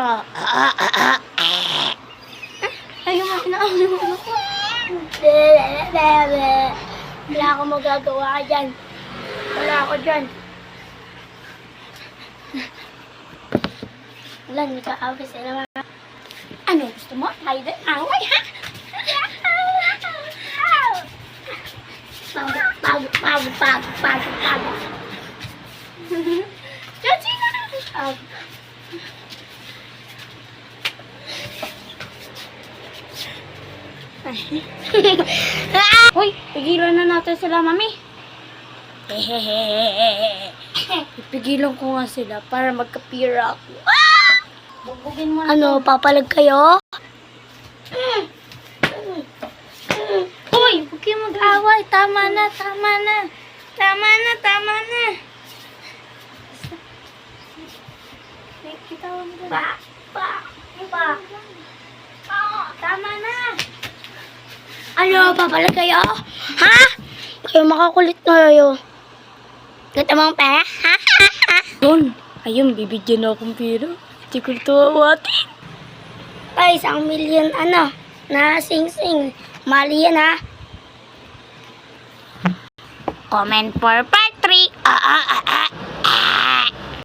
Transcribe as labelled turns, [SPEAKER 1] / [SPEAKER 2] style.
[SPEAKER 1] Ayaw nga, inaaway mo ako.
[SPEAKER 2] Wala akong magagawa dyan. Wala ako dyan. Wala, hindi ka away sa naman.
[SPEAKER 1] Ano, gusto mo? Tayo din away, ha?
[SPEAKER 2] Pagod.
[SPEAKER 1] Chachi na! Hoy, pigilan na natin sila, mami. Ipigilan ko nga sila para magkapira ako. Bubugin mo na.
[SPEAKER 2] Ano, papalag kayo?
[SPEAKER 1] Hoy, huwag kayo mag-away. Tama na. Tama na. Kitawan mo
[SPEAKER 2] Pa.
[SPEAKER 1] Tama na.
[SPEAKER 2] Ano, papalag kayo? Ha? Kayo makakulit na kayo. Gusto mong pera? Ha?
[SPEAKER 1] Don, ayun, bibigyan na akong pera. Hindi ko ito awatin.
[SPEAKER 2] Ay, 1 million na sing-sing. Mali yan, ha?
[SPEAKER 1] Comment for part 3.